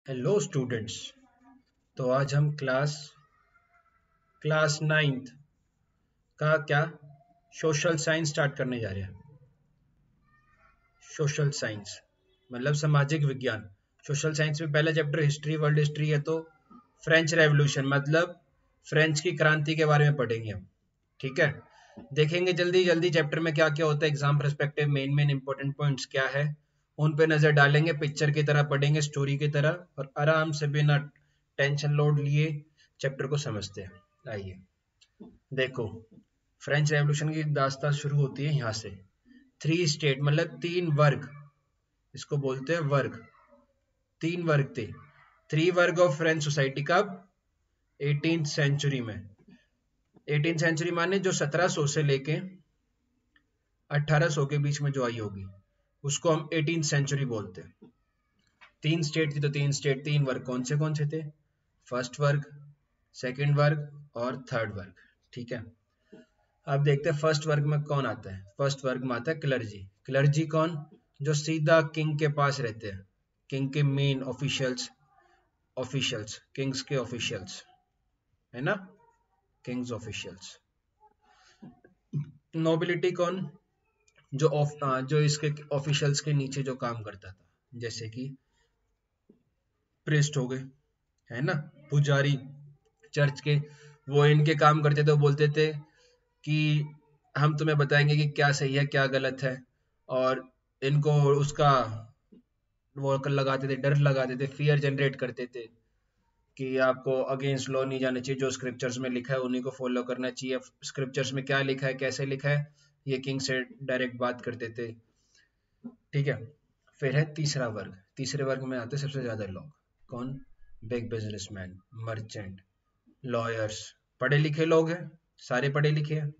Hello students. तो आज हम क्लास नाइन्थ का क्या सोशल साइंस स्टार्ट करने जा रहे हैं। सोशल साइंस मतलब सामाजिक विज्ञान। सोशल साइंस में पहला चैप्टर हिस्ट्री, वर्ल्ड हिस्ट्री है। तो फ्रेंच रेवोल्यूशन मतलब फ्रेंच की क्रांति के बारे में पढ़ेंगे हम। ठीक है, देखेंगे जल्दी जल्दी चैप्टर में क्या क्या होता है। Exam perspective main main important points क्या है उन पे नजर डालेंगे। पिक्चर की तरह पढ़ेंगे, स्टोरी की तरह, और आराम से बिना टेंशन लोड लिए चैप्टर को समझते हैं। आइए देखो, फ्रेंच रेवोल्यूशन की दास्तान शुरू होती है यहाँ से। थ्री स्टेट मतलब तीन वर्ग, इसको बोलते हैं वर्ग। तीन वर्ग थे, थ्री वर्ग ऑफ फ्रेंच सोसाइटी। कब? 18th सेंचुरी में। 18th सेंचुरी माने जो 1700 से लेके 1800 के बीच में जो आई होगी उसको हम 18th सेंचुरी बोलते हैं। तीन स्टेट थी तो तीन स्टेट, तीन वर्ग कौन से थे? फर्स्ट वर्ग, सेकंड वर्ग और थर्ड वर्ग। ठीक है, अब देखते हैं फर्स्ट वर्ग में कौन आता है। फर्स्ट वर्ग में आता है क्लर्जी। क्लर्जी कौन? जो सीधा किंग के पास रहते हैं, किंग के मेन ऑफिशियल्स। किंग्स के ऑफिशियल्स है ना, किंग्स ऑफिशियल्स। नोबिलिटी कौन? जो इसके ऑफिशियल्स के नीचे जो काम करता था, जैसे कि प्रीस्ट हो गए, है ना, पुजारी चर्च के। वो इनके काम करते थे, वो बोलते थे कि हम तुम्हें बताएंगे कि क्या सही है क्या गलत है, और इनको उसका वो लगाते थे, डर लगाते थे, फियर जनरेट करते थे कि आपको अगेंस्ट लॉ नहीं जाना चाहिए। जो स्क्रिप्चर्स में लिखा है उन्हीं को फॉलो करना चाहिए। स्क्रिप्चर्स में क्या लिखा है, कैसे लिखा है, ये किंग से डायरेक्ट बात करते थे। ठीक है, फिर है तीसरा वर्ग। तीसरे वर्ग में आते सबसे ज्यादा लोग। कौन? बिग बिजनेसमैन, मर्चेंट, लॉयर्स, पढ़े लिखे लोग हैं, सारे पढ़े लिखे हैं।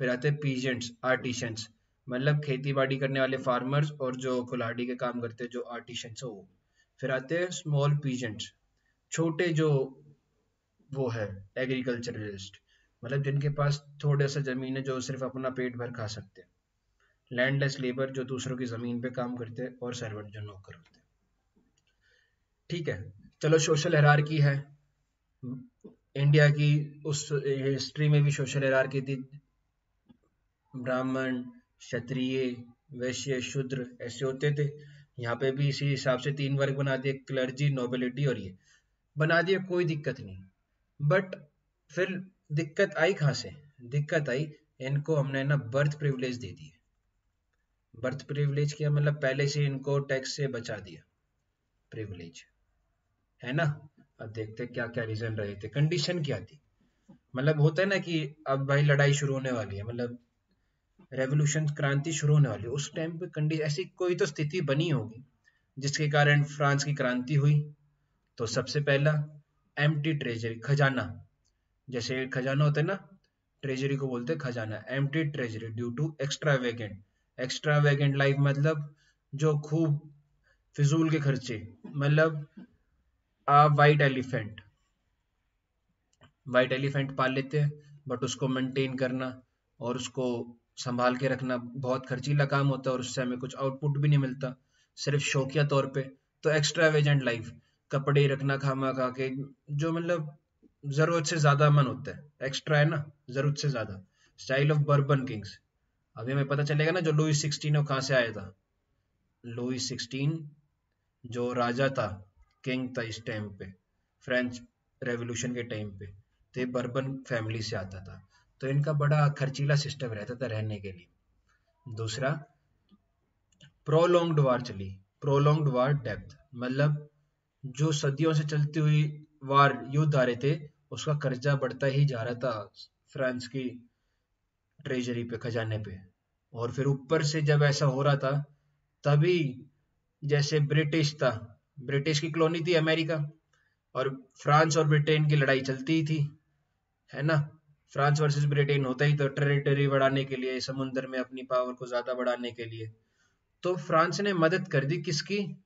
फिर आते हैं पीजेंट्स, आर्टिशंस, मतलब खेती बाड़ी करने वाले फार्मर्स, और जो कुल्हाड़ी के काम करते हैं जो आर्टिशंस हो वो। फिर आते हैं स्मॉल पीजेंट्स, छोटे जो वो है एग्रीकल्चरलिस्ट, मतलब जिनके पास थोड़ा सा जमीन है, जो सिर्फ अपना पेट भर खा सकते हैं। लैंडलेस लेबर, जो दूसरों की जमीन पे काम करते हैं। और सर्वेंट, जो नौकर होते हैं। ठीक है, चलो सोशल हायरार्की है इंडिया की। उस हिस्ट्री में भी सोशल हायरार्की थी। ब्राह्मण, क्षत्रिय, वैश्य, शूद्र ऐसे होते थे। यहाँ पे भी इसी हिसाब से तीन वर्ग बना दिए, क्लर्जी, नोबिलिटी, और ये बना दिया। कोई दिक्कत नहीं, बट फिर दिक्कत आई कहाँ से? दिक्कत आई, इनको हमने ना बर्थ प्रिविलेज दे दिए। बर्थ प्रिविलेज किया मतलब पहले से इनको टैक्स से बचा दिया, प्रिविलेज, है ना। अब देखते क्या क्या रीजन रहे थे, कंडीशन क्या थी। मतलब होता है ना कि अब भाई लड़ाई शुरू होने वाली है, मतलब रेवोल्यूशन, क्रांति शुरू होने वाली है, उस टाइम पे कंडीशन ऐसी कोई तो स्थिति बनी होगी जिसके कारण फ्रांस की क्रांति हुई। तो सबसे पहला, एम्प्टी ट्रेजरी, खजाना। जैसे खजाना होता है ना, ट्रेजरी को बोलते हैं खजाना। Empty treasury due to extravagant life, मतलब जो खूब फिजूल के खर्चे। मतलब वाइट एलिफेंट, पाल लेते हैं, बट उसको मेंटेन करना और उसको संभाल के रखना बहुत खर्चीला काम होता है, और उससे हमें कुछ आउटपुट भी नहीं मिलता, सिर्फ शौकिया तौर पे। तो एक्स्ट्रावेजेंट लाइफ, कपड़े रखना खामा खा के, जो मतलब जरूरत से ज्यादा मन होता है, एक्स्ट्रा है ना, जरूरत से ज्यादा। स्टाइल ऑफ बर्बन किंग्स, अभी हमें पता चलेगा ना जो लुइस 16 है वो कहाँ से आया था। लुइस 16 जो राजा था, किंग था इस टाइम पे, फ्रेंच रेवोल्यूशन के टाइम पे, तो ये बर्बन फैमिली से आता था। तो इनका बड़ा खर्चीला सिस्टम रहता था रहने के लिए। दूसरा, प्रोलोंग्ड वार चली। प्रोलोंग्ड वार डेप्थ मतलब जो सदियों से चलती हुई वार, युद्ध आ रहे थे, उसका कर्जा बढ़ता ही जा रहा था फ्रांस की ट्रेजरी पे, खजाने पे। और फिर ऊपर से जब ऐसा हो रहा था, तभी जैसे ब्रिटिश था, ब्रिटिश की कॉलोनी थी अमेरिका, और फ्रांस और ब्रिटेन की लड़ाई चलती ही थी, है ना। फ्रांस वर्सेस ब्रिटेन होता ही तो टेरिटरी बढ़ाने के लिए, समुद्र में अपनी पावर को ज्यादा बढ़ाने के लिए। तो फ्रांस ने मदद कर दी किसकी?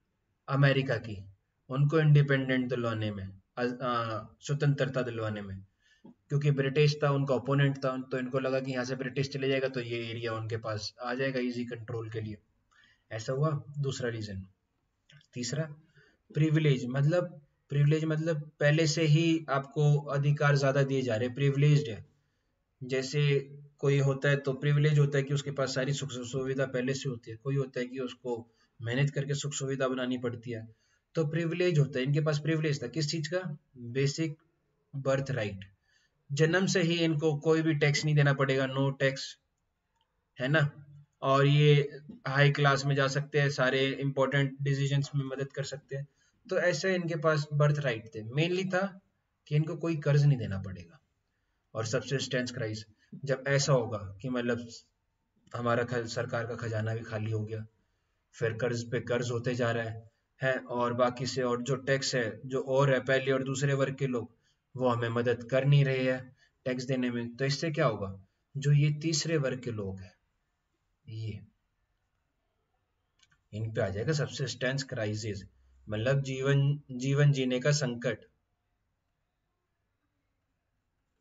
अमेरिका की, उनको इंडिपेंडेंट दिलवाने में, स्वतंत्रता दिलवाने में। क्योंकि ब्रिटिश था उनका ओपोनेंट था, तो इनको लगा कि यहाँ से ब्रिटिश चले जाएगा तो ये एरिया उनके पास आ जाएगा इजी कंट्रोल के लिए। ऐसा हुआ, दूसरा रीजन। तीसरा, प्रिविलेज मतलब पहले से ही आपको अधिकार ज्यादा दिए जा रहे हैं, प्रिविलेज्ड है। जैसे कोई होता है तो प्रिविलेज होता है कि उसके पास सारी सुख सुविधा पहले से होती है, कोई होता है कि उसको मेहनत करके सुख सुविधा बनानी पड़ती है। तो प्रिविलेज होता है, इनके पास प्रिविलेज था किस चीज का? Basic birth right. जन्म से ही इनको कोई भी टैक्स नहीं देना पड़ेगा, नो टैक्स, है ना। और ये हाई क्लास में जा सकते हैं, सारे इंपॉर्टेंट डिसीजंस में मदद कर सकते हैं। तो ऐसे इनके पास बर्थ राइट थे, मेनली था कि इनको कोई कर्ज नहीं देना पड़ेगा। और सब्सिस्टेंस क्राइस, जब ऐसा होगा कि मतलब हमारा सरकार का खजाना भी खाली हो गया, फिर कर्ज पे कर्ज होते जा रहा है, और बाकी से और जो टैक्स है जो और है पहले और दूसरे वर्ग के लोग वो हमें मदद कर नहीं रहे हैं टैक्स देने में, तो इससे क्या होगा? जो ये तीसरे वर्ग के लोग हैं, ये इन पे आ जाएगा सब्सिस्टेंस क्राइसिस, मतलब जीवन जीवन जीने का संकट,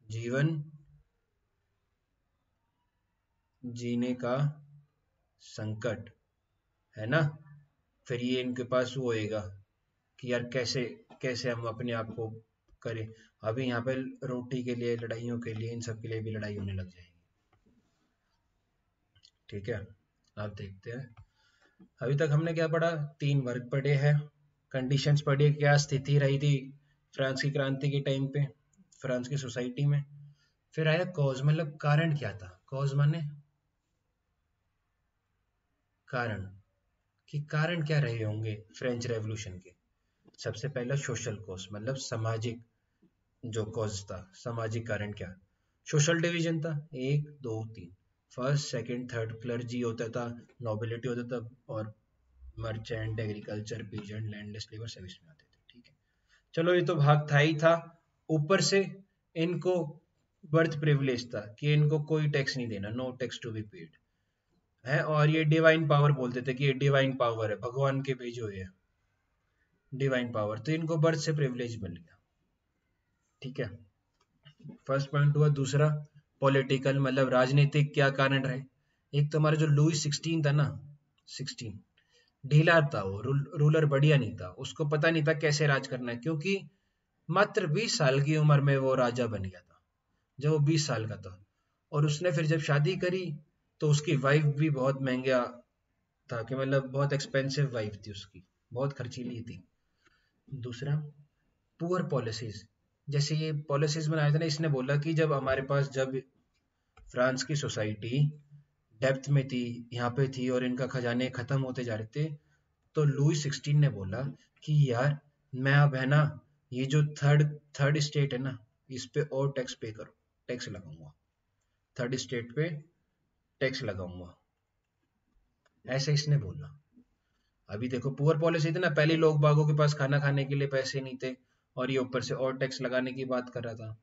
जीवन जीने का संकट, है ना। फिर ये इनके पास वो होएगा कि यार कैसे कैसे हम अपने आप को करें। अभी यहाँ पे रोटी के लिए, लड़ाइयों के लिए, इन सब के लिए भी लड़ाई होने लग जाएगी। ठीक है, आप देखते हैं अभी तक हमने क्या पढ़ा? 3 वर्ग पढ़े हैं, कंडीशंस पढ़ी, क्या स्थिति रही थी फ्रांस की क्रांति के टाइम पे फ्रांस की सोसाइटी में। फिर आया कॉज, मतलब कारण क्या था? कॉज माने कारण, कि कारण क्या रहे होंगे फ्रेंच रेवोल्यूशन के। सबसे पहला सोशल कॉज, मतलब सामाजिक जो कॉज था, सामाजिक कारण क्या? सोशल डिवीजन था, 1 2 3, फर्स्ट सेकंड थर्ड, क्लर्जी होता था, नोबिलिटी होता था, और merchant, agriculture, peasant, landless labour सब इसमें आते थे। ठीक है, चलो ये तो भाग था ही था। ऊपर से इनको बर्थ प्रिविलेज था कि इनको कोई टैक्स नहीं देना, no tax to be paid, है। और ये डिवाइन पावर बोलते थे कि ये डिवाइन पावर है, भगवान के भेजे हुए है, डिवाइन पावर, तो इनको बर्थ से प्रिविलेज मिल गया। ठीक है, फर्स्ट पॉइंट हुआ। दूसरा पॉलिटिकल, मतलब राजनीतिक क्या कारण रहे? एक तो हमारा जो लुई 16 था ना, 16 ढीला था, वो रूलर बढ़िया नहीं था, उसको पता नहीं था कैसे राज करना है, क्योंकि मात्र 20 साल की उम्र में वो राजा बन गया था, जब वो 20 साल का था। और उसने फिर जब शादी करी तो उसकी वाइफ भी बहुत महंगा था, कि मतलब बहुत एक्सपेंसिव वाइफ थी उसकी, बहुत खर्चीली थी। दूसरा पुअर पॉलिसीज, जैसे ये पॉलिसीज बनाया था ना, इसने बोला कि जब हमारे पास, जब फ्रांस की सोसाइटी डेप्थ में थी, यहाँ पे थी, और इनका खजाने खत्म होते जा रहे थे, तो लुई 16 ने बोला कि यार मैं अब, है ना, ये जो थर्ड थर्ड स्टेट है ना, इस पे और टैक्स पे करो, टैक्स लगाऊंगा, थर्ड स्टेट पे टैक्स लगाऊंगा, ऐसे इसने बोला। अभी देखो पुअर पॉलिसी थी ना, पहले लोग बागों के पास खाना खाने के लिए पैसे नहीं थे, और ये ऊपर से और टैक्स लगाने की बात कर रहा था।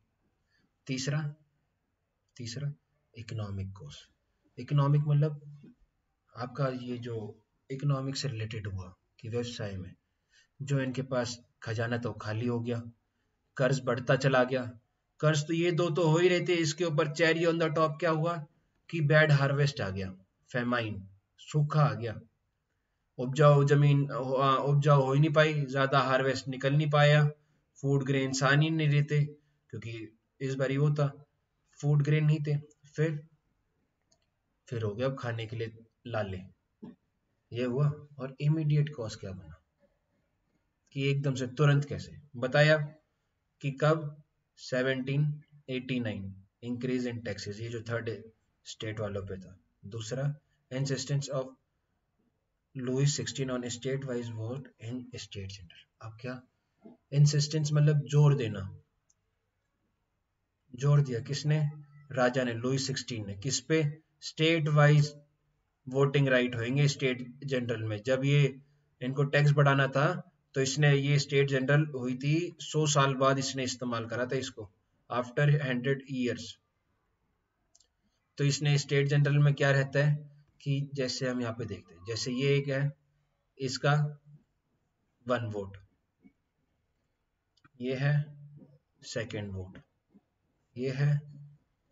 तीसरा तीसरा इकोनॉमिक कॉस्ट, इकोनॉमिक मतलब आपका ये जो इकोनॉमिक से रिलेटेड हुआ, कि व्यवसाय में जो इनके पास खजाना तो खाली हो गया, कर्ज बढ़ता चला गया। कर्ज तो ये दो तो हो ही रहे थे, इसके ऊपर चेरी ऑन द टॉप क्या हुआ कि बैड हार्वेस्ट आ गया, फेमाइन, सूखा आ गया, उपजाऊ जमीन उपजाऊ हो ही नहीं पाई, ज्यादा हार्वेस्ट निकल नहीं पाया, फूड ग्रेन्स आ नहीं रहे थे, क्योंकि इस बार वो था, फूड ग्रेन नहीं थे। फिर फिर हो गया अब खाने के लिए लाले, ये हुआ। और इमीडिएट कॉज क्या बना, कि एकदम से तुरंत कैसे बताया, कि कब? 1789, इंक्रीज इन टैक्सेस, ये जो थर्ड स्टेट वालों पे था। दूसरा insistence of Louis 16 on state wise vote in state centre. अब क्या इंसिस्टेंस, मतलब जोर देना, जोर दिया किसने? राजा ने, लुई 16 ने, किस पे? स्टेट वाइज वोटिंग राइट होंगे स्टेट जनरल में। जब ये इनको टैक्स बढ़ाना था तो इसने, ये स्टेट जनरल हुई थी 100 साल बाद इसने इस्तेमाल करा था इसको, आफ्टर 100 years। तो इसने स्टेट जनरल में क्या रहता है कि जैसे हम यहाँ पे देखते हैं, जैसे ये एक है, इसका 1 वोट, ये है सेकेंड वोट, ये है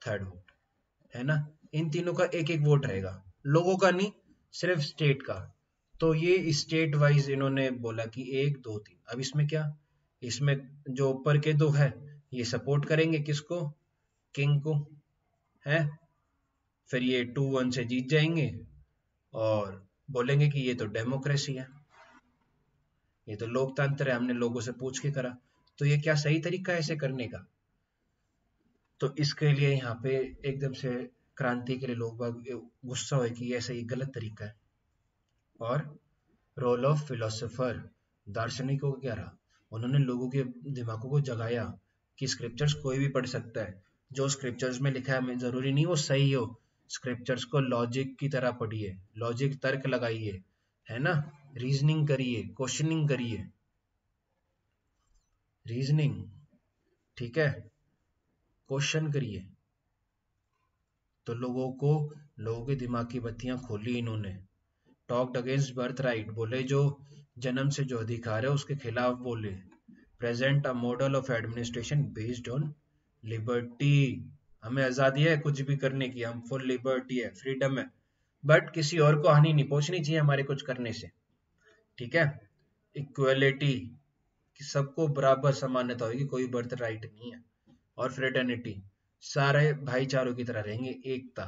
थर्ड वोट, है ना। इन तीनों का एक एक वोट रहेगा, लोगों का नहीं, सिर्फ स्टेट का। तो ये स्टेट वाइज इन्होंने बोला कि 1 2 3। अब इसमें क्या, इसमें जो ऊपर के दो है ये सपोर्ट करेंगे किसको, किंग को, है। फिर ये 2-1 से जीत जाएंगे और बोलेंगे कि ये तो डेमोक्रेसी है, ये तो लोकतंत्र है, हमने लोगों से पूछ के करा। तो ये क्या सही तरीका है ऐसे करने का? तो इसके लिए यहाँ पे एकदम से क्रांति के लिए लोग बाग गुस्सा हुए कि ऐसा ये गलत तरीका है। और रोल ऑफ फिलोसोफर, दार्शनिकों का क्या रहा, उन्होंने लोगों के दिमागों को जगाया कि स्क्रिप्चर्स कोई भी पढ़ सकता है, जो स्क्रिप्चर्स में लिखा है हमें जरूरी नहीं वो सही हो, स्क्रिप्चर्स को लॉजिक की तरह पढ़िए, लॉजिक तर्क लगाइए, है ना, रीजनिंग करिए, क्वेश्चनिंग करिए, रीजनिंग, ठीक है, क्वेश्चन करिए। तो लोगों के दिमाग की बत्तियां खोली इन्होंने। टॉक्ड अगेंस्ट बर्थ राइट, बोले जो जन्म से जो अधिकार है उसके खिलाफ बोले। Present a model of administration based on liberty, हमें आजादी है कुछ भी करने की, हम फुल लिबर्टी है, फ्रीडम है, बट किसी और को हानि नहीं पहुंचनी चाहिए हमारे कुछ करने से, ठीक है। इक्वलिटी, कि सबको बराबर समानता होगी, कोई बर्थ राइट नहीं है। और फ्रेटर्निटी, सारे भाईचारों की तरह रहेंगे, एकता,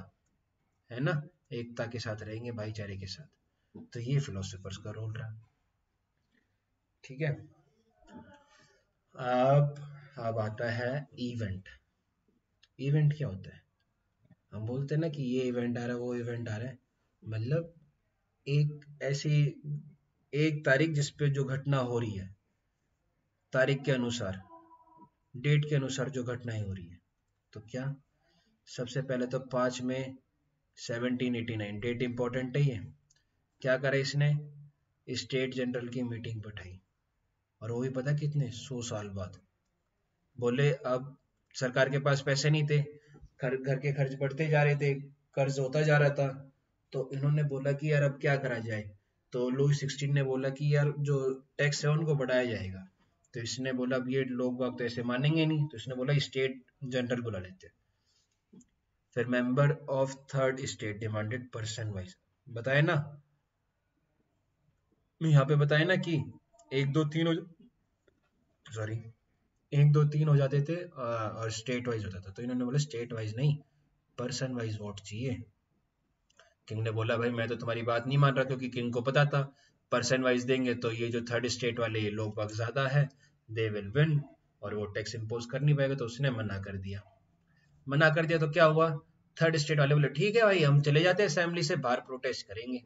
है ना, एकता के साथ रहेंगे, भाईचारे के साथ। तो ये फिलोसोफर्स का रोल रहा, ठीक है। अब आता है इवेंट। इवेंट क्या होता है? हम बोलते हैं ना कि ये इवेंट आ रहा है, वो इवेंट आ रहा है, मतलब एक ऐसी एक तारीख जिस पे जो घटना हो रही है, तारीख के अनुसार, डेट के अनुसार जो घटनाएं हो रही है। तो क्या, सबसे पहले तो 5 मई 1789, डेट इंपॉर्टेंट है ये। क्या करा इसने, स्टेट जनरल की मीटिंग बैठाई, और वो भी पता कितने, 100 साल बाद। बोले अब सरकार के पास पैसे नहीं थे, घर के खर्च बढ़ते जा रहे थे, कर्ज होता जा रहा था, तो इन्होंने बोला कि यार अब क्या करा जाए। तो लुई 16 ने बोला कि यार जो टैक्स है उनको बढ़ाया जाएगा। तो इसने बोला अब ये लोग बाग तो ऐसे मानेंगे नहीं, तो इसने बोला स्टेट जनरल बुला लेते हैं। फिर member of third state demanded person wise, बताए ना, यहाँ पे बताए ना कि 1 2 3 हो, सॉरी 1 2 3 हो जाते थे और स्टेट वाइज होता था। तो इन्होंने बोला स्टेट वाइज नहीं, पर्सन वाइज वोट चाहिए। किंग ने बोला भाई मैं तो तुम्हारी बात नहीं मान रहा, क्योंकि किंग को पता था पर्सन वाइज देंगे तो ये जो थर्ड स्टेट वाले ये लोग बाग ज्यादा है, दे विल विन, और वो टैक्स इम्पोज कर नहीं पाएगा। तो उसने मना कर दिया। मना कर दिया तो क्या हुआ, थर्ड स्टेट वाले बोले ठीक है भाई हम चले जाते हैं असेंबली से बाहर, प्रोटेस्ट करेंगे।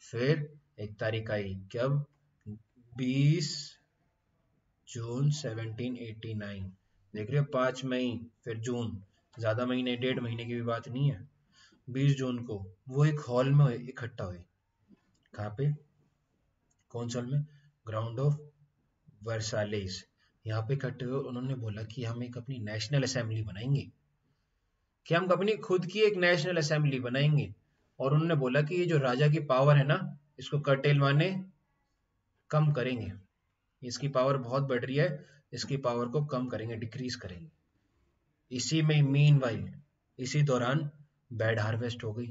फिर एक तारीख आई, कब, 20 जून 1789, देख रहे हो, 5 मई फिर जून, ज्यादा महीने 1.5 महीने की भी बात नहीं है। 20 जून को वो एक हॉल में इकट्ठा हुए, कहाँ पे, कौन सा हॉल में, ग्राउंड ऑफ वर्सालेस। यहाँ पे इकट्ठे हुए, उन्होंने बोला कि हम एक अपनी नेशनल असेंबली बनाएंगे, कि हम अपनी खुद की एक नेशनल असेंबली बनाएंगे। और उन्होंने बोला कि ये जो राजा की पावर है ना, इसको कर्टेल माने कम करेंगे, इसकी पावर बहुत बढ़ रही है, इसकी पावर को कम करेंगे, डिक्रीज करेंगे। इसी में मीन वाइल, इसी दौरान बैड हार्वेस्ट हो गई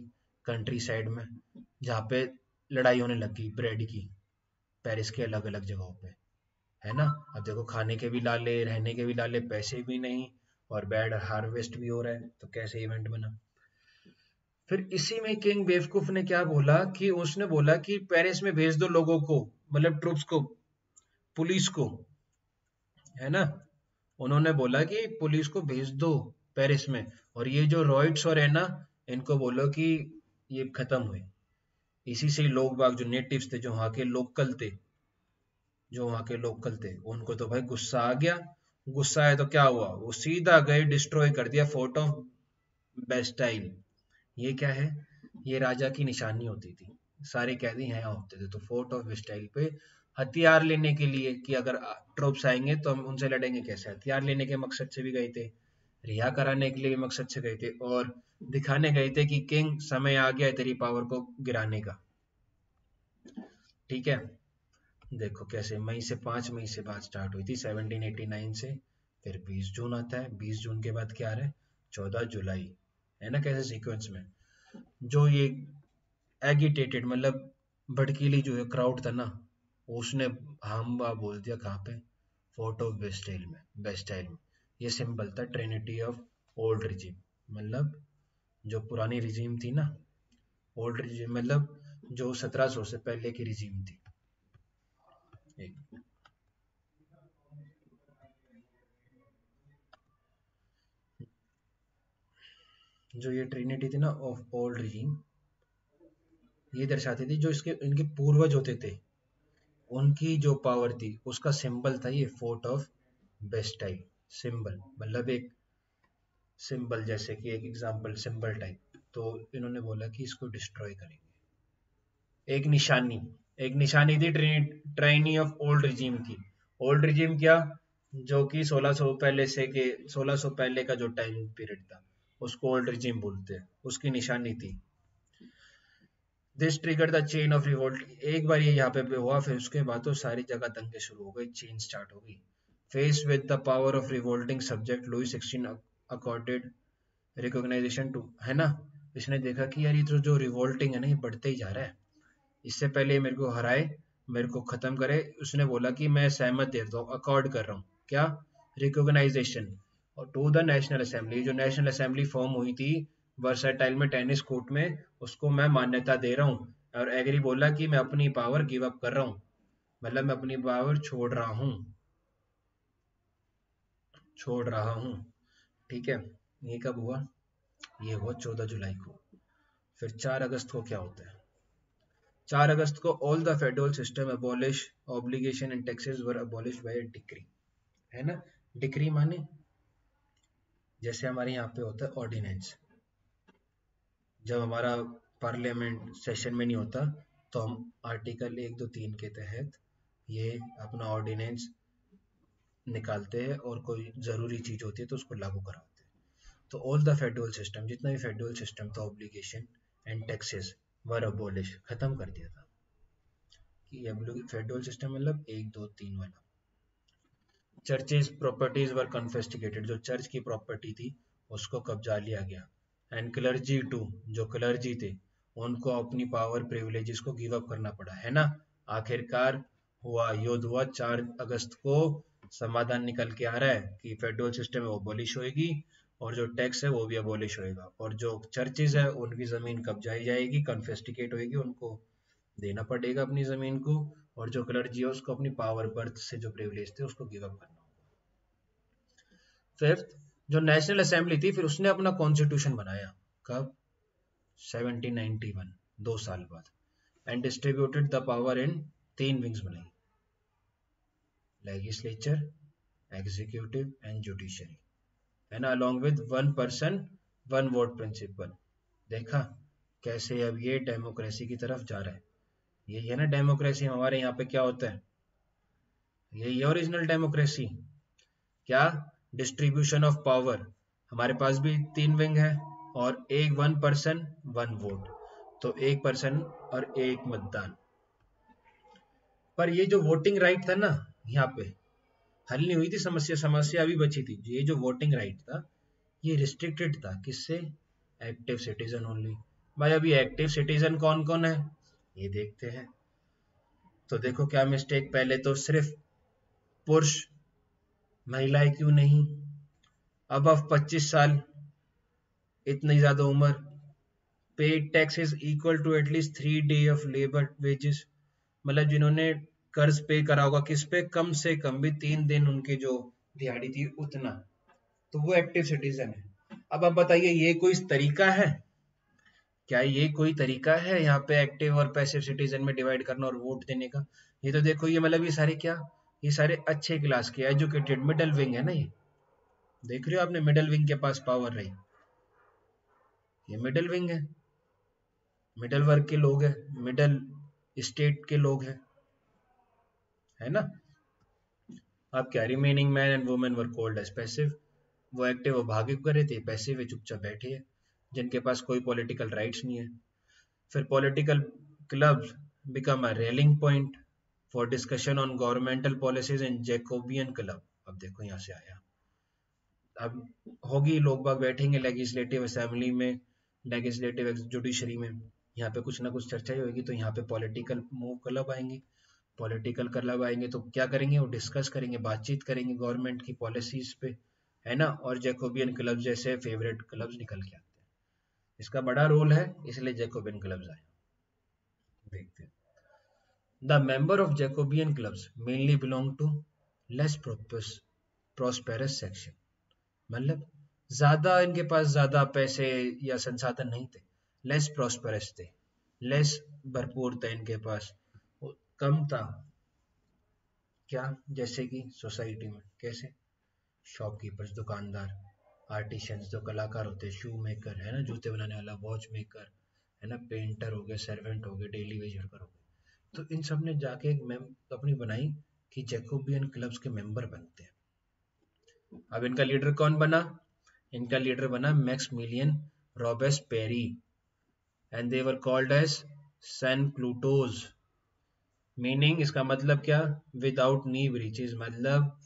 कंट्री साइड में, जहाँ पे लड़ाई होने लगी ब्रेड की, पेरिस के अलग अलग जगहों पे, है ना। अब देखो खाने के भी लाले, रहने के भी लाले, पैसे भी नहीं, और बैड हार्वेस्ट भी हो रहा है, तो कैसे इवेंट बना। फिर इसी में किंग बेवकूफ ने क्या बोला कि उसने बोला कि पेरिस में भेज दो लोगों को, मतलब ट्रूप्स को, पुलिस को, है ना। उन्होंने बोला कि पुलिस को भेज दो पेरिस में, और ये जो रॉइट्स और है ना, इनको बोलो कि ये खत्म हुए। इसी से ही लोग बाग जो नेटिव्स थे, जो वहां के लोकल थे, जो वहां के लोकल थे, उनको तो भाई गुस्सा आ गया। गुस्सा आया तो क्या हुआ, वो सीधा गए डिस्ट्रॉय कर दिया फोर्ट ऑफ बेस्टाइल। ये क्या है, ये राजा की निशानी होती थी, सारे कैदी यहाँ होते थे। तो फोर्ट ऑफ बेस्टाइल पे हथियार लेने के लिए, कि अगर ट्रूप्स आएंगे तो हम उनसे लड़ेंगे कैसे, हथियार लेने के मकसद से भी गए थे, रिहा कराने के लिए भी मकसद से गए थे, और दिखाने गए थे कि किंग समय आ गया है तेरी पावर को गिराने का, ठीक है। देखो कैसे, मई से 5 मई से बात स्टार्ट हुई थी 1789 से। फिर 20 जून आता है, 20 जून के बाद क्या आ रहा है, 14 जुलाई, है ना, कैसे सीक्वेंस में। जो ये एगिटेटेड, मतलब भड़कीली जो है क्राउड था ना, उसने हम बोल दिया कहाँ पे, फोर्ट ऑफ बेस्टाइल में, बेस्टाइल में। ये सिंबल था ट्रिनिटी ऑफ ओल्ड रिजीम, मतलब जो पुरानी रिजीम थी ना, ओल्ड रिजीम मतलब जो 1700 से पहले की रिजीम थी। एक जो ये ट्रिनिटी थी ना ऑफ ओल्ड रिजीम, ये दर्शाती थी जो इसके इनके पूर्वज होते थे, उनकी जो पावर थी उसका सिंबल था ये फोर्ट ऑफ बेस्टाइल। सिंबल मतलब एक सिंबल, जैसे कि एक एग्जांपल सिंबल टाइप, तो इन्होंने बोला कि इसको डिस्ट्रॉय करेंगे। एक निशानी, एक निशानी थी ट्राइनी ऑफ ओल्ड रिजीम की। ओल्ड रिजीम क्या, जो कि 1600 पहले से के 1600 पहले का जो टाइम पीरियड था उसको ओल्ड रिजीम बोलते हैं, उसकी निशानी थी। This trigger the chain of revolt, एक बार ये यहाँ पे हुआ, फिर उसके बाद तो सारी जगह दंगे शुरू हो गए, चेन स्टार्ट हो गई। Face with the power of revolting subject Louis 16 accorded recognition to, है ना। इसने देखा कि यार ये जो रिवोल्टिंग है ना, ये बढ़ते ही जा रहा है, इससे पहले मेरे को हराए, मेरे को खत्म करे, उसने बोला कि मैं सहमत देता हूँ, अकॉर्ड कर रहा हूँ क्या, रिकॉग्नाइजेशन, और टू द नेशनल असेंबली, जो नेशनल असेंबली फॉर्म हुई थी वर्साटाइल में, टेनिस कोर्ट में, उसको मैं मान्यता दे रहा हूँ। और एग्री बोला कि मैं अपनी पावर गिव अप कर रहा हूँ, मतलब मैं अपनी पावर छोड़ रहा हूँ, छोड़ रहा हूँ। ठीक है, ये कब हुआ, ये हुआ 14 जुलाई को। फिर 4 अगस्त को क्या होता है, 4 अगस्त को all the federal system abolish obligation and taxes were abolished by decree, है ना। डिक्री माने जैसे हमारे यहाँ पे होता है ऑर्डिनेंस, जब हमारा पार्लियामेंट सेशन में नहीं होता तो हम आर्टिकल 1, 2, 3 के तहत ये अपना ऑर्डिनेंस निकालते हैं और कोई ज़रूरी चीज़ होती है तो उसको लागू कराते हैं। तो ऑल द फेडरल सिस्टम, जितना भी फेडरल सिस्टम था, obligation and taxes were abolish, खत्म कर दिया था। कि फेडरल सिस्टम मतलब 1, 2, 3 वाला। चर्चेज प्रॉपर्टीज वर कन्फिस्केटेड, जो चर्च की प्रॉपर्टी थी उसको कब्जा लिया गया। एंड क्लर्जी टू, जो क्लर्जी थे उनको अपनी पावर प्रिविलेजेस को गिव अप करना पड़ा, है ना। आखिरकार हुआ, युद्ध हुआ 4 अगस्त को, समाधान निकल के आ रहा है कि फेडरल सिस्टम है वो अबॉलिश होएगी, और जो टैक्स है वो भी अबॉलिश होएगा, और जो चर्चेज है उनकी जमीन कब्जाई जाएगी, कन्फिस्टिकेट होएगी, उनको देना पड़ेगा अपनी जमीन को, और जो क्लर्जी है उसको अपनी पावर बर्थ से जो प्रिविलेज थे उसको गिव अप करना। फिफ्थ, जो नेशनल असेंबली थी फिर उसने अपना कॉन्स्टिट्यूशन बनाया, कब, 1791, 2 साल बाद। And distributed the power in 3 wings बनाई, लेजिस्लेचर, एग्जीक्यूटिव एंड जुडिशरी, है ना, along with 1 person 1 vote principle. देखा कैसे अब ये डेमोक्रेसी की तरफ जा रहा है, यही है ना डेमोक्रेसी, हमारे यहाँ पे क्या होता है, यही है ओरिजिनल डेमोक्रेसी। क्या, डिस्ट्रीब्यूशन ऑफ पावर, हमारे पास भी 3 विंग है, और एक 1 पर्सन 1 वोट, तो 1 पर्सन और 1 मतदान। पर ये जो वोटिंग राइट था ना, यहाँ पे हल नहीं हुई थी समस्या, समस्या अभी बची थी। ये जो वोटिंग राइट था ये रिस्ट्रिक्टेड था, किससे, एक्टिव सिटीजन ओनली। भाई अभी एक्टिव सिटीजन कौन कौन है ये देखते हैं। तो देखो क्या मिस्टेक, पहले तो सिर्फ पुरुष, महिलाएं क्यों नहीं, अब 25 साल, इतनी ज्यादा उम्र, paid tax is equal to at least 3 day of labour wages, मतलब जिन्होंने कर्ज पे करा होगा, किस पे, कम से कम भी 3 दिन उनकी जो दिहाड़ी थी उतना, तो वो एक्टिव सिटीजन है। अब आप बताइए ये कोई तरीका है, क्या ये कोई तरीका है यहाँ पे एक्टिव और पैसिव सिटीजन में डिवाइड करना और वोट देने का। ये तो देखो ये मतलब ये सारे क्या, ये सारे अच्छे क्लास के एजुकेटेड मिडल विंग है ना, ये देख रहे हो आपने, मिडल विंग के पास पावर रही, ये मिडल विंग है, मिडल वर्ग के लोग हैं, मिडल स्टेट के लोग हैं, है ना। अब क्या, remaining man and women were called as passive, वो एक्टिव वो भागे करे थे, पैसिव है चुपचाप बैठे हैं, जिनके पास कोई पॉलिटिकल राइट्स नहीं है। फिर political clubs become a rallying point for discussion on governmental policies in Jacobin club. अब देखो यहाँ से आया, अब होगी, लोग बाग बैठेंगे लेजिस्लेटिव असेंबली में, लेजिस्लेटिव जुडिशरी में, यहाँ पे कुछ ना कुछ चर्चा ही होगी, तो यहाँ पे पॉलिटिकल मूव क्लब आएंगे। पॉलिटिकल क्लब आएंगे तो क्या करेंगे, वो डिस्कस करेंगे, बातचीत करेंगे गवर्नमेंट की पॉलिसीज पे, है ना। और जैकोबियन क्लब जैसे फेवरेट क्लब्स निकल के आते हैं। इसका बड़ा रोल है, इसलिए जैकोबियन क्लब्स आए। देखते हैं। The member of Jacobin clubs mainly belong to less prosperous section, मतलब ज्यादा इनके पास ज्यादा पैसे या संसाधन नहीं थे, लेस प्रॉस्पेरस थे, लेस भरपूर था इनके पास, कम था। क्या, जैसे कि सोसाइटी में कैसे, शॉपकीपर्स दुकानदार, आर्टिशियंस जो कलाकार होते हैं, शू मेकर है ना, जूते बनाने वाला, वॉच मेकर है ना, पेंटर हो गए, सर्वेंट हो गए, डेली वेज वर्कर हो गए। तो इन सब ने जाके एक अपनी बनाई कि जैकोबियन क्लब्स के मेंबर बनते हैं। अब इनका लीडर कौन बना, इनका लीडर बना Maximilien Robespierre, and they were called as sans culottes. Meaning, इसका मतलब क्या, विदाउट नी ब्रीचेस, मतलब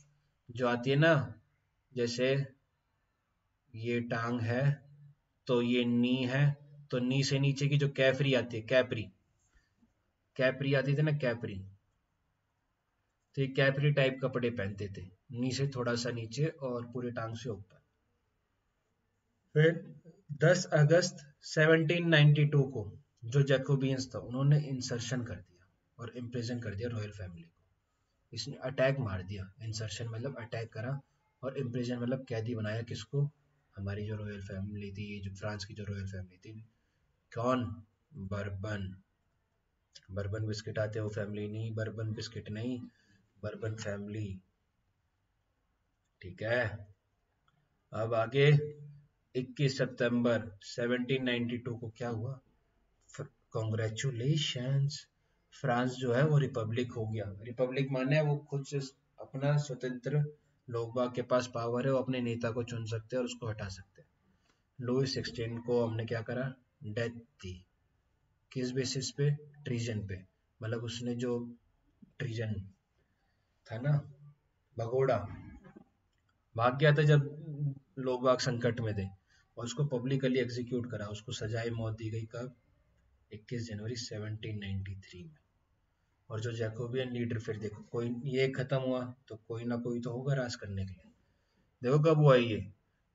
जो आती है ना, जैसे ये टांग है तो ये नी है, तो नी से नीचे की जो कैफरी आती है, कैपरी, कैपरी आती थी ना, कैपरी, तो ये कैपरी टाइप कपड़े पहनते थे, नी से थोड़ा सा नीचे और पूरे टांग से ऊपर। फिर 10 अगस्त 1792 को जो जैकोबियंस था, उन्होंने इंसर्शन कर दिया और इम्प्रिजन कर दिया रॉयल फैमिली को। इसने अटैक मार दिया, इंसर्शन मतलब अटैक करा, और इम्प्रिजन मतलब कैदी बनाया, किसको, हमारी जो रॉयल फैमिली थी, जो फ्रांस की जो रॉयल फैमिली थी। कौन, बर्बन, बर्बन बिस्किट आते, वो फैमिली नहीं, बर्बन बिस्किट नहीं, बर्बन फैमिली, ठीक है। अब आगे 21 सितंबर 1792 को क्या हुआ, कॉन्ग्रेचुलेशंस, फ्रांस जो है वो रिपब्लिक हो गया। रिपब्लिक माने वो खुद से अपना स्वतंत्र, लोग बाग के पास पावर है, वो अपने नेता को चुन सकते हैं और उसको हटा सकते हैं। लुई 16 को हमने क्या करा, डेथ दी, किस बेसिस पे, ट्रीजन पे, मतलब उसने जो ट्रीजन था ना, भगोड़ा, भाग गया था जब लोग बाग संकट में थे, और उसको पब्लिकली एग्जीक्यूट करा, उसको सजाए मौत दी गई, कब, 21 जनवरी 1793 में। और जो जैकोबियन लीडर, फिर देखो कोई, ये खत्म हुआ तो कोई ना कोई तो होगा राज करने के लिए। देखो कब हुआ ये,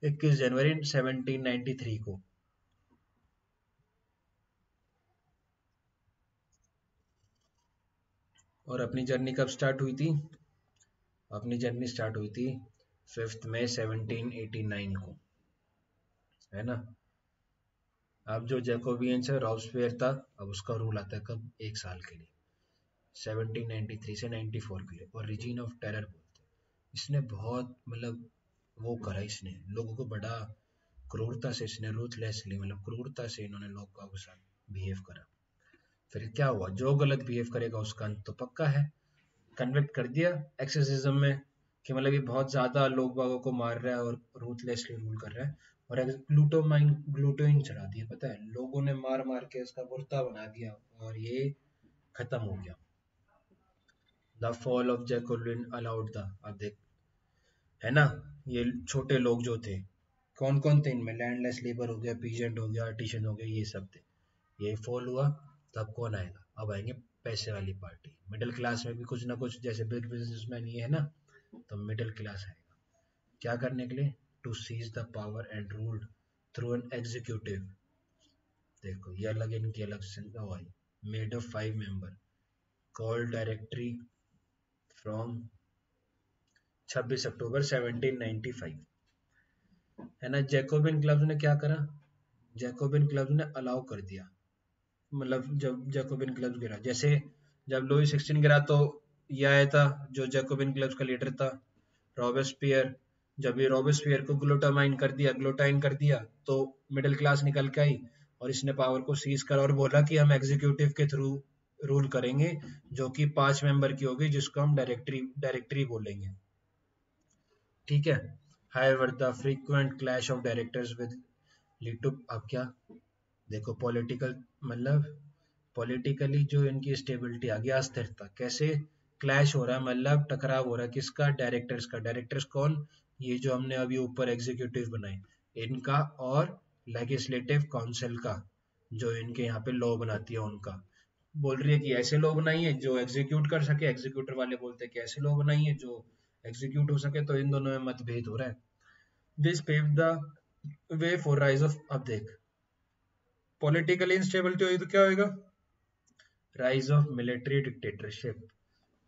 21 जनवरी 1793 को। और अपनी जर्नी कब स्टार्ट हुई थी, अपनी जर्नी स्टार्ट हुई थी 5 मई 1789 को, है ना। अब जो जैकोबियंस है, रॉबस्पियर था, अब उसका रूल आता है कब, 1 साल के लिए, 1793 से 94 के लिए, और रीजन ऑफ टेरर बोलते हैं। इसने बहुत मतलब वो करा, इसने लोगों को बड़ा क्रूरता से, इसने रूथलेसली मतलब क्रूरता से इन्होंने लोगों के साथ बिहेव करा। फिर क्या हुआ, जो गलत बिहेव करेगा उसका अंत तो पक्का है। कन्विक्ट कर दिया एक्सेसिज्म में, कि मतलब ये बहुत ज्यादा लोग बागों को मार रहा है और रूथलेसली रूल कर रहा है, और ग्लूटोइन चढ़ा दिया, पता है, लोगों ने मार मार के इसका मुर्दा बना दिया, और ये खत्म हो गया। The fall of Jacobian allowed the, अब देख, है ना, ये छोटे लोग जो थे, कौन कौन थे इनमें, लैंडलेस लेबर हो गया, पीजेंट हो गया, आर्टिशन हो गया, ये सब थे। ये फॉल हुआ, तब कौन आएगा, अब आएंगे पैसे वाली पार्टी, मिडिल क्लास में भी कुछ ना कुछ, जैसे बिग बिजनेसमैन ये है ना, तो मिडिल क्लास आएगा, क्या करने के लिए, to seize the power and rule through an executive. देखो ये अलग, इनकी अलग हुई, made of 5 member, called directory from 26 October 1795, है ना। जैकोबिन क्लब्स ने क्या करा, जैकोबिन क्लब्स ने अलाउ कर दिया, मतलब जब जैकोबिन क्लब्स गिरा, जैसे जब लुई 16 गिरा तो ये आया था, जो जैकोबिन क्लब्स का लीडर था, रॉबेस्पियर। जब ये रॉबेस्पियर को ग्लूटामाइन कर दिया, ग्लूटाइन कर दिया, तो मिडिल क्लास निकल के आई, और इसने पावर को सीज करा और बोला कि हम एग्जीक्यूटिव के थ्रू रूल करेंगे, जो कि 5 मेंबर की होगी, जिसको हम डायरेक्टरी बोलेंगे, ठीक है। However the frequent clash of directors with lead to, अब क्या, देखो पॉलिटिकल मतलब पॉलिटिकली जो इनकी स्टेबिलिटी आ गई, अस्थिरता, कैसे क्लैश हो रहा है, मतलब टकराव हो रहा है, किसका, डायरेक्टर्स का, डायरेक्टर्स कौन, ये जो हमने अभी ऊपर एग्जीक्यूटिव बनाए इनका, और लेजिस्लेटिव काउंसिल का, जो इनके यहाँ पे लॉ बनाती है उनका। बोल रही है कि ऐसे लॉ बनाइए जो एग्जीक्यूट कर सके, एग्जीक्यूटर वाले बोलते हैं कि ऐसे लॉ बनाइए जो एग्जीक्यूट हो सके, तो इन दोनों में मतभेद हो रहा है। This paved the way for rise of, अब देख पॉलिटिकल इंस्टेबिलिटी हुई तो क्या होगा, राइज ऑफ मिलिट्री डिक्टेटरशिप।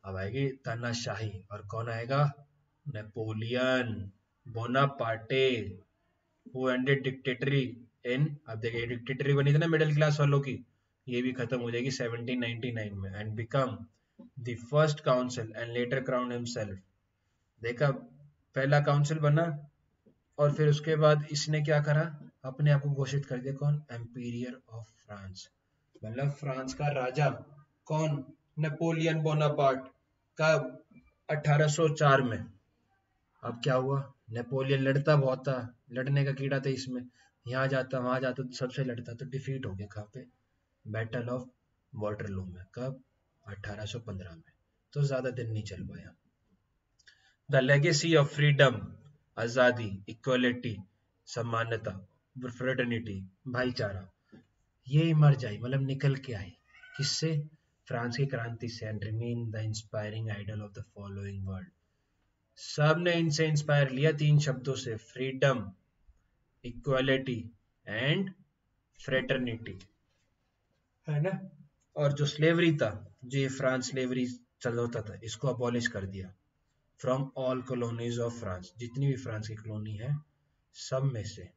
अब आएगी तानाशाही, और कौन आएगा, नेपोलियन बोनापार्टे, हु एंडेड डिक्टेटरी इन, अब देखिए डिक्टेटरी बनी थी ना मिडिल क्लास वालों की, ये भी खत्म हो जाएगी 1799 में, and become the first council and later crown himself. देखा, पहला काउंसिल बना और फिर उसके बाद इसने क्या करा, अपने आप को घोषित कर दिया, कौन, एम्पीरियर ऑफ फ्रांस, मतलब फ्रांस का राजा। कौन, नेपोलियन बोनापार्ट, कब, 1804 में। अब क्या हुआ, नेपोलियन लड़ता बहुत था, लड़ने का कीड़ा था इसमें, यहाँ जाता वहां जाता तो सबसे लड़ता, तो डिफीट हो गया कहाँ पे, बैटल ऑफ वाटरलू में, कब, 1815 में। तो ज्यादा दिन नहीं चल पाया। द लेगेसी ऑफ फ्रीडम, आजादी, इक्वलिटी, समानता, फ्रेटर्निटी, भाईचारा, ये मर जाए, मतलब निकल के आए, किससे, फ्रांस की क्रांति से, and remain the inspiring ideal of the following world. सब ने इनसे इंस्पायर लिया तीन शब्दों से, फ्रीडम, इक्वालिटी एंड फ्रेटर्निटी, है ना। और जो स्लेवरी था, जो ये फ्रांस स्लेवरी चल होता था, इसको अबॉलिश कर दिया from all colonies of France, जितनी भी फ्रांस की कॉलोनी है सब में से,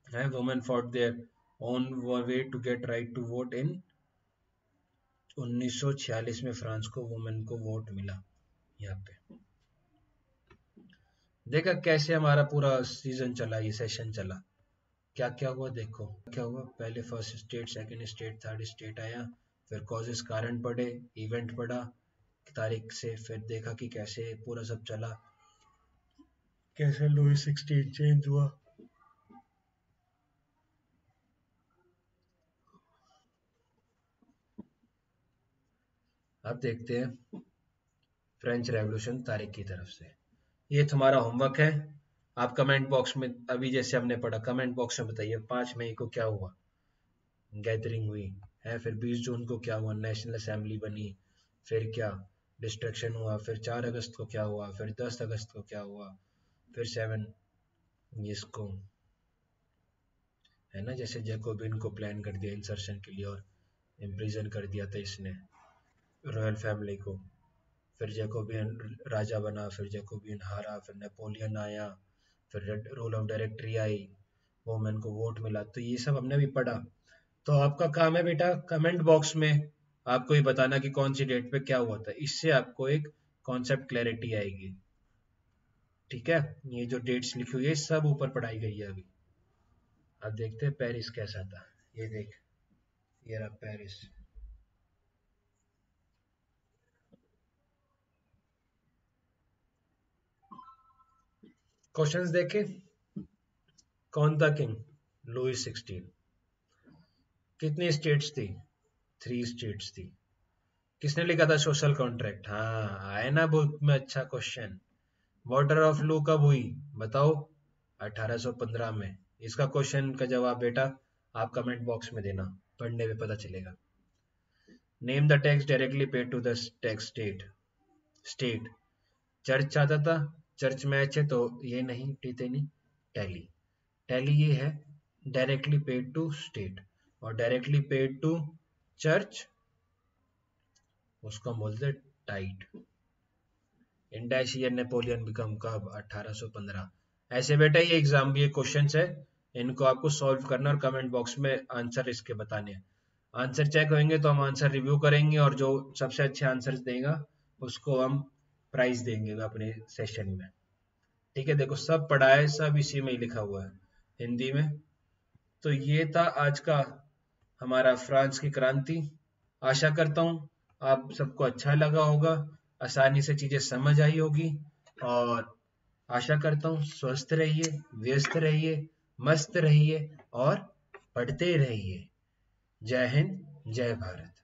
है। Women fought their own way to get right to vote in 1946 में फ्रांस को वुमेन को वोट मिला। यहाँ पे देखा कैसे हमारा पूरा सीजन चला, ये सेशन चला, क्या क्या हुआ, देखो क्या हुआ, पहले first state, second state, third state आया, फिर कॉजेस कारण पढ़े, इवेंट पढ़ा तारीख से, फिर देखा कि कैसे पूरा सब चला, कैसे लुई 16 चेंज हुआ। अब देखते हैं फ्रेंच रेवोल्यूशन तारीख की तरफ से। ये तुम्हारा होमवर्क है, आप कमेंट बॉक्स में, अभी जैसे हमने पढ़ा, कमेंट बॉक्स में बताइए 5 मई को क्या हुआ, गैदरिंग हुई है, फिर 20 जून को क्या हुआ, नेशनल असेंबली बनी, फिर क्या डिस्ट्रक्शन हुआ, फिर 4 अगस्त को क्या हुआ, फिर 10 अगस्त को क्या हुआ, फिर 7 इसको, है ना, जैसे जैकोबिन को प्लान कर दिया इंसर्शन के लिए और इम्प्रिजन कर दिया था इसने रॉयल फैमिली को, फिर जैकोबियन राजा बना, फिर जैकोबियन हारा, फिर नेपोलियन आया, फिर rule of directory I, women को वोट मिला, तो ये सब हमने भी पढ़ा। तो आपका काम है बेटा कमेंट बॉक्स में आपको ये बताना कि कौन सी डेट पे क्या हुआ था, इससे आपको एक कॉन्सेप्ट क्लैरिटी आएगी, ठीक है। ये जो डेट्स लिखी हुई है सब ऊपर पढ़ाई गई है अभी। अब देखते हैं पेरिस कैसा था, ये देख, ये रहा पेरिस। क्वेश्चंस देखे, कौन था किंग, लुई 16, कितनी स्टेट्स थी, 3 स्टेट्स थी, किसने लिखा था सोशल कॉन्ट्रैक्ट, हाँ आए ना बुक में, अच्छा क्वेश्चन। वाटर ऑफ लू कब हुई बताओ, 1815 में। इसका क्वेश्चन का जवाब बेटा आप कमेंट बॉक्स में देना, पढ़ने में पता चलेगा। Name the tax directly paid to the tax state, state church चाहता था, चर्च मैच है तो ये नहीं, टीते नहीं, टैली, टैली ये है डायरेक्टली पेड टू स्टेट, और डायरेक्टली पेड टू चर्च उसको हम बोलते टाइट। इंडाशियन नेपोलियन बिकम कब, 1815। ऐसे बेटा ये एग्जाम भी क्वेश्चंस है, इनको आपको सॉल्व करना और कमेंट बॉक्स में आंसर इसके बताने हैं। आंसर चेक होंगे तो हम आंसर रिव्यू करेंगे, और जो सबसे अच्छे आंसर देगा उसको हम प्राइज देंगे अपने सेशन में, ठीक है। देखो सब पढ़ा है, सब इसी में ही लिखा हुआ है हिंदी में। तो ये था आज का हमारा फ्रांस की क्रांति। आशा करता हूँ आप सबको अच्छा लगा होगा, आसानी से चीजें समझ आई होगी, और आशा करता हूँ स्वस्थ रहिए, व्यस्त रहिए, मस्त रहिए और पढ़ते रहिए। जय हिंद, जय भारत।